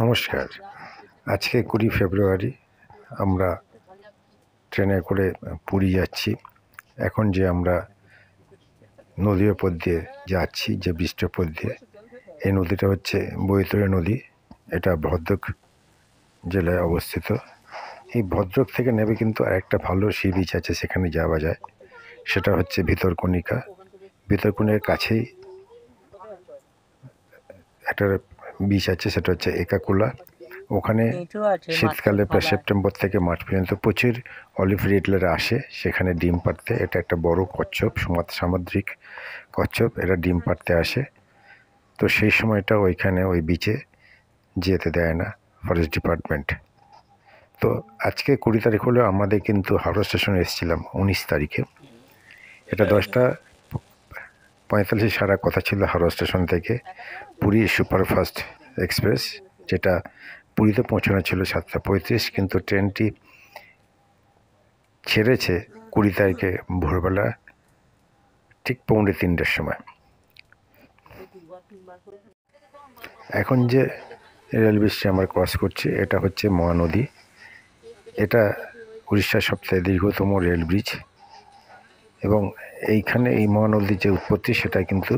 নমস্কার। আজকে 20 ফেব্রুয়ারি আমরা ট্রেনে করে পুরী যাচ্ছি। এখন যে আমরা নদীর ওপর দিয়ে যাচ্ছি, যে ব্রিজটার ওপর দিয়ে, এই নদীটা হচ্ছে বৈতরণী নদী। এটা ভদ্রক জেলায় অবস্থিত। এই ভদ্রক থেকে নেমে কিন্তু আরেকটা ভালো সি বিচ আছে, সেখানে যাওয়া যায়। সেটা হচ্ছে ভিতরকণিকা। ভিতরকণিকার কাছেই একটা বিচ আছে, সেটা হচ্ছে একাকুলা। ওখানে শীতকালে প্রায় সেপ্টেম্বর থেকে মার্চ পর্যন্ত প্রচুর অলিভ রিডলার আসে সেখানে ডিম পাড়তে। এটা একটা বড় কচ্ছপ, সামুদ্রিক কচ্ছপ, এরা ডিম পাড়তে আসে। তো সেই সময়টা ওইখানে ওই বিচে যেতে দেয় না ফরেস্ট ডিপার্টমেন্ট। তো আজকে 20 তারিখ হলেও আমাদের কিন্তু হাওড়া স্টেশনে এসেছিলাম 19 তারিখে। এটা 10:45 ছাড়া কথা ছিল হাওড়া স্টেশন থেকে পুরী সুপারফাস্ট এক্সপ্রেস, যেটা পুরীতে পৌঁছানো ছিল 7:35, কিন্তু ট্রেনটি ছেড়েছে 20 তারিখে ভোরবেলা ঠিক 2:45-র সময়। এখন যে রেল ব্রিজটি আমরা ক্রস করছি, এটা হচ্ছে মহানদী। এটা উড়িষ্যার সবথেকে দীর্ঘতম রেল ব্রিজ, এবং এইখানে এই মহানদীর যে উৎপত্তি সেটা কিন্তু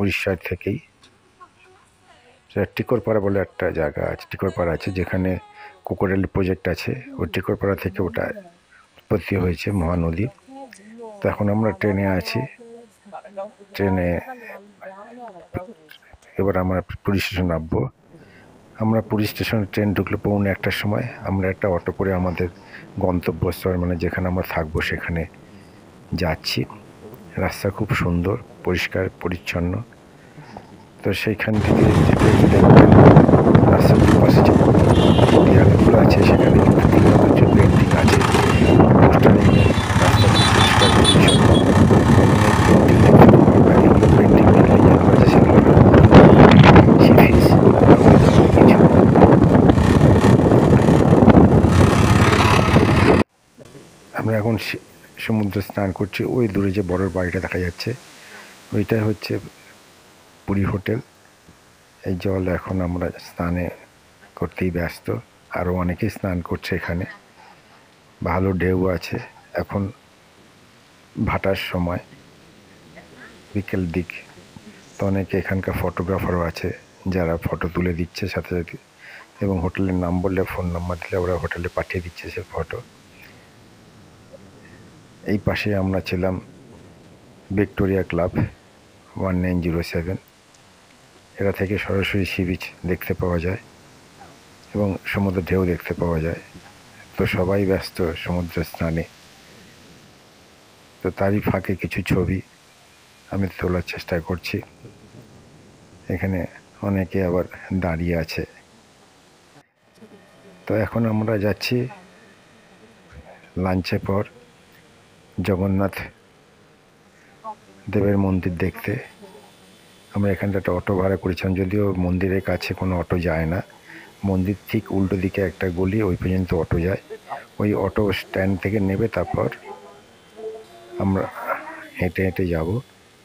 উড়িষ্যার থেকেই। টিকরপাড়া বলে একটা জায়গা আছে, টিকরপাড়া আছে, যেখানে কোকোরেল প্রজেক্ট আছে। ওই টিকরপাড়া থেকে ওটা উৎপত্তি হয়েছে মহানদী। তো এখন আমরা ট্রেনে আছি। ট্রেনে এবার আমরা পুরী স্টেশন নামবো। আমরা পুরী স্টেশনে ট্রেন ঢুকলো 1:45-র সময়। আমরা একটা অটো করে আমাদের গন্তব্যস্থল, মানে যেখানে আমরা থাকবো, সেখানে যাচ্ছি। রাস্তা খুব সুন্দর, পরিষ্কার পরিচ্ছন্ন। তো সেইখান থেকে দেখবেন রাস্তার দুপাশে যে দেয়ালগুলো আছে, সেখানে কিন্তু বিভিন্ন কিছু পেন্টিং আছে, পোস্টারিংয়ে রাস্তা খুব পরিষ্কার পরিচ্ছন্ন। পেন্টিং দেখলে যেগুলো আছে সেগুলো সিফিস কিছু। আমরা এখন সমুদ্রে স্নান করছি। ওই দূরে যে বড় বাড়িটা দেখা যাচ্ছে, ওইটা হচ্ছে পুরী হোটেল। এই জল এখন আমরা স্নানে করতেই ব্যস্ত। আরও অনেকেই স্নান করছে এখানে। ভালো ঢেউ আছে। এখন ভাটার সময়, বিকেল দিক। তো অনেকে এখানকার ফটোগ্রাফারও আছে, যারা ফটো তুলে দিচ্ছে সাথে সাথে, এবং হোটেলের নাম বললে, ফোন নাম্বার দিলে ওরা হোটেলে পাঠিয়ে দিচ্ছে সে ফটো। এই পাশে আমরা ছিলাম ভিক্টোরিয়া ক্লাব 1907। এটা থেকে সরাসরি সি বিচ দেখতে পাওয়া যায় এবং সমুদ্র ঢেউ দেখতে পাওয়া যায়। তো সবাই ব্যস্ত সমুদ্র স্নানে। তো তারই ফাঁকে কিছু ছবি আমি তোলার চেষ্টা করছি। এখানে অনেকে আবার দাঁড়িয়ে আছে। তো এখন আমরা যাচ্ছি লাঞ্চের পর জগন্নাথ দেবের মন্দির দেখতে। আমরা এখানটা একটা অটো ভাড়া করেছিলাম, যদিও মন্দিরের কাছে কোনো অটো যায় না। মন্দির ঠিক উল্টো দিকে একটা গলি, ওই পর্যন্ত অটো যায়। ওই অটো স্ট্যান্ড থেকে নেবে, তারপর আমরা হেঁটে হেঁটে যাব।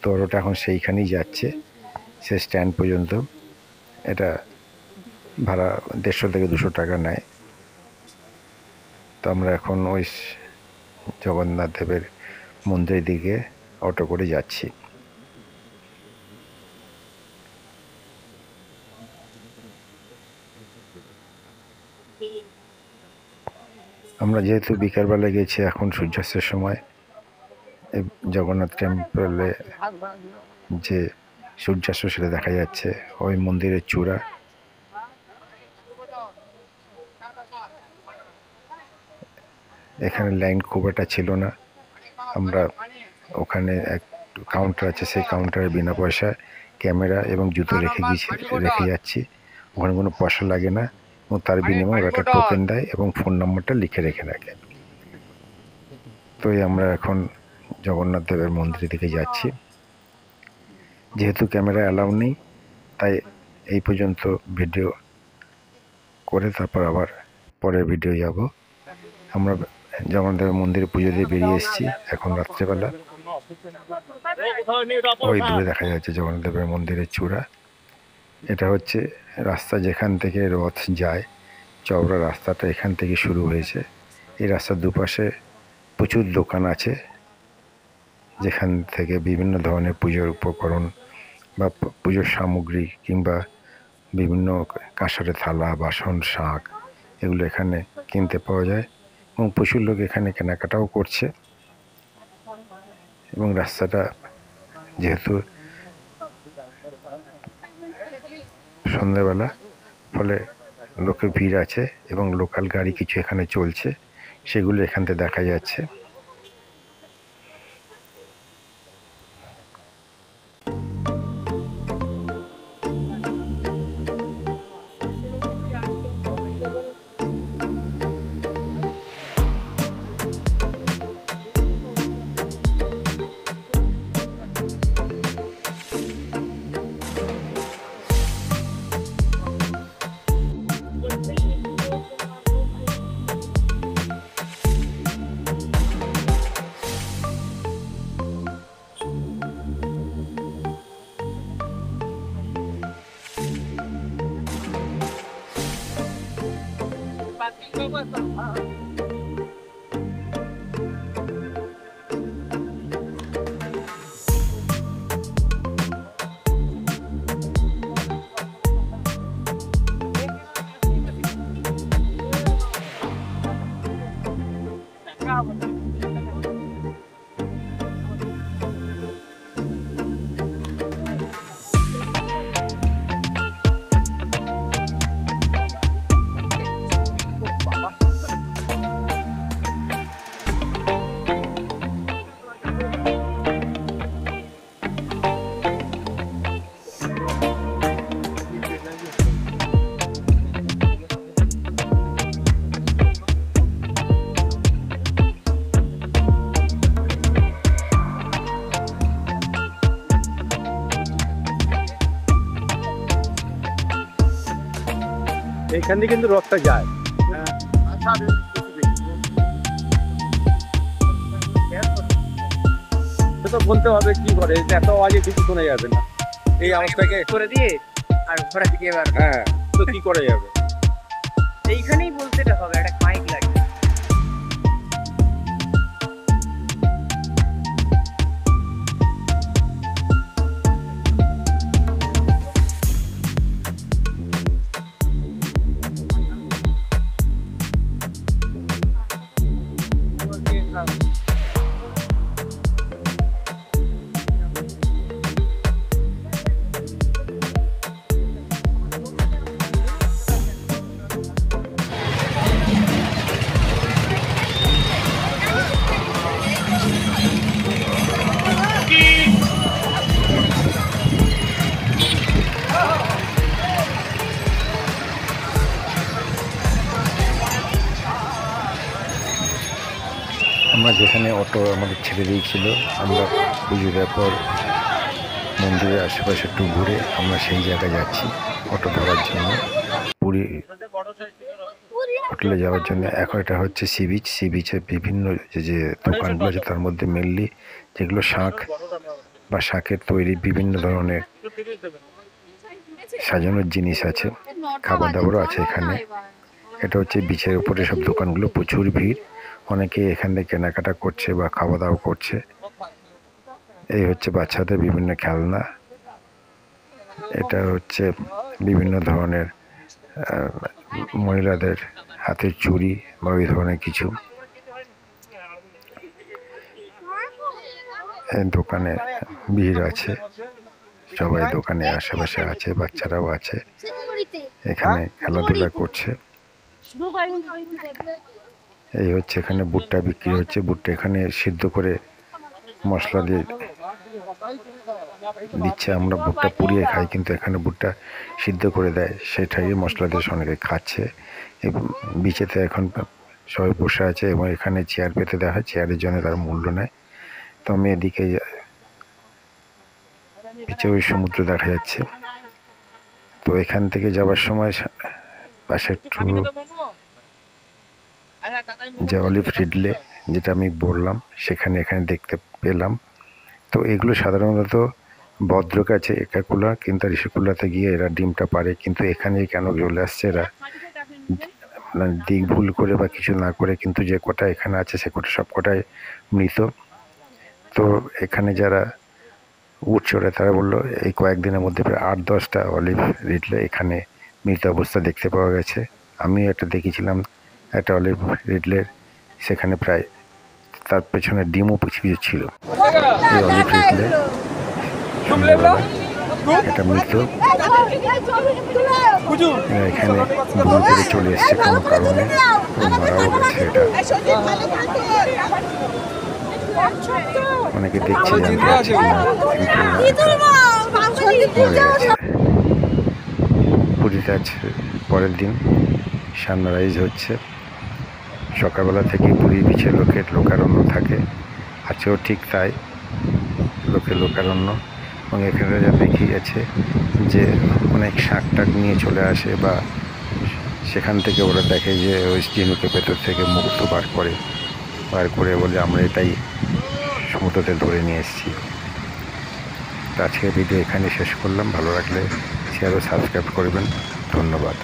তো অটোটা এখন সেইখানেই যাচ্ছে, সে স্ট্যান্ড পর্যন্ত। এটা ভাড়া 150 থেকে 200 টাকা নেয়। তো আমরা এখন ওই জগন্নাথ দেবের মন্দিরের দিকে অটো করে যাচ্ছি। আমরা যেহেতু বিকালবেলা গেছি, এখন সূর্যাস্তের সময় জগন্নাথ টেম্পলে যে সূর্যাস্ত সেটা দেখা যাচ্ছে। ওই মন্দিরের চূড়া। এখানে লাইন খুব একটা ছিল না। আমরা ওখানে এক কাউন্টার আছে, সেই কাউন্টারে বিনা পয়সায় ক্যামেরা এবং জুতো রেখে যাচ্ছি। ওখানে কোনো পয়সা লাগে না, এবং তার বিনিময়ে ওরা একটা টোকেন দেয় এবং ফোন নাম্বারটা লিখে রেখে রাখে। তো আমরা এখন জগন্নাথ দেবের মন্দিরের দিকে যাচ্ছি। যেহেতু ক্যামেরা অ্যালাউ নেই, তাই এই পর্যন্ত ভিডিও করে তারপর আবার পরের ভিডিও যাব। আমরা জগন্নাথ দেবের মন্দিরে পুজো দিয়ে বেরিয়ে এসেছি। এখন রাত্রেবেলা। ওই দূরে দেখা যাচ্ছে জগন্নাথ দেবের মন্দিরের চূড়া। এটা হচ্ছে রাস্তা যেখান থেকে রথ যায়, চওড়া রাস্তাটা এখান থেকে শুরু হয়েছে। এই রাস্তার দুপাশে প্রচুর দোকান আছে, যেখান থেকে বিভিন্ন ধরনের পুজোর উপকরণ বা পুজোর সামগ্রী কিংবা বিভিন্ন কাঁসারের থালা, বাসন, শাঁখ এগুলো এখানে কিনতে পাওয়া যায় এবং প্রচুর লোক এখানে কেনাকাটাও করছে। এবং রাস্তাটা যেহেতু সন্ধ্যাবেলা, ফলে লোকের ভিড় আছে এবং লোকাল গাড়ি কিছু এখানে চলছে, সেগুলো এখান থেকে দেখা যাচ্ছে। এখান থেকে কিন্তু রথটা যায়। তো বলতে হবে কি করে, এত আওয়াজে কিছু শোনা যাবে না। এই আওয়াজটাকে করে দিয়ে আর ঘোড়া দিকে এবার হ্যাঁ, তো কি করা যাবে? এইখানেই বলতে হবে, একটা মাইক লাগবে। আমরা যেখানে অটো আমাদের ছেড়ে দিয়েছিল, আমরা পুজো দেওয়ার পর মন্দিরের আশেপাশে একটু ঘুরে আমরা সেই জায়গায় যাচ্ছি অটো ধরার জন্য, পুরী হোটেলে যাওয়ার জন্য। এখন এটা হচ্ছে সি বিচ। সি বিচের বিভিন্ন যে দোকানগুলো আছে তার মধ্যে মেনলি যেগুলো শাঁখ বা শাঁখের তৈরি বিভিন্ন ধরনের সাজানোর জিনিস আছে, খাবার দাবারও আছে এখানে। এটা হচ্ছে বিচের উপরে সব দোকানগুলো, প্রচুর ভিড়, অনেকে এখান থেকে কেনাকাটা করছে বা খাওয়া দাওয়া করছে। এই হচ্ছে বাচ্চাদের বিভিন্ন খেলনা, এটা হচ্ছে বিভিন্ন ধরনের মহিলাদের হাতের চুড়ি বা ওই ধরনের কিছু। দোকানে ভিড় আছে, সবাই দোকানে আশেপাশে আছে, বাচ্চারাও আছে, এখানে খেলাধুলা করছে। এই হচ্ছে এখানে ভুট্টা বিক্রি হচ্ছে। ভুট্টা এখানে সিদ্ধ করে মশলা দিয়ে দিচ্ছে। আমরা ভুট্টা পুড়িয়ে খাই, কিন্তু এখানে ভুট্টা সিদ্ধ করে দেয়, সেটাই মশলা দিয়ে অনেকে খাচ্ছে। এবং বিচেতে এখন সবাই বসে আছে এবং এখানে চেয়ার পেতে দেওয়া হয়, চেয়ারের জন্য তার মূল্য নেয়। তো আমি এদিকে বিচে ওই সমুদ্র দেখা যাচ্ছে। তো এখান থেকে যাওয়ার সময় পাশে একটু যে অলিভ রিডলে যেটা আমি বললাম, এখানে দেখতে পেলাম। তো এগুলো সাধারণত ভদ্রক আছে একাকুলা, কিন্তু ঋষিকুলাতে গিয়ে এরা ডিমটা পারে, কিন্তু এখানেই কেন চলে আসছে এরা, মানে দিক ভুল করে বা কিছু না করে, কিন্তু যে কটা এখানে আছে সে কটা সব কটাই মৃত। তো এখানে যারা উট চড়ে তারা বললো এই কয়েকদিনের মধ্যে প্রায় 8-10টা অলিভ রিডলে এখানে মৃত অবস্থা দেখতে পাওয়া গেছে। আমিও একটা দেখেছিলাম, একটা অলিভ রিডলের, সেখানে প্রায় তার পেছনে ডিমও পিছিয়ে ছিল। এই অলিভ রিডলে সন্ধ্যেবেলা একটা মৃত এখানে ভুল করে চলে এসছে কোনো কারণে, মারাও গেছে। এটা অনেকে দেখছে জানতে পারছে কিনা, কিন্তু মরে গেছে। পুরীতে আছে পরের দিন সানরাইজ হচ্ছে, সকালবেলা থেকে পুরী বিচে লোকের লোকারণ্য থাকে, আজকেও ঠিক তাই, লোকের লোকারণ্য। এবং এখানে যা দেখেই আছে যে অনেক শাক টাক নিয়ে চলে আসে, বা সেখান থেকে ওরা দেখে যে ওই ঝিনুকের ভেতর থেকে মুক্ত বার করে বলে আমরা এটাই সমুদ্রতে ধরে নিয়ে এসেছি। আজকের ভিডিও এখানে শেষ করলাম। ভালো লাগলে শেয়ার ও সাবস্ক্রাইব করবেন। ধন্যবাদ।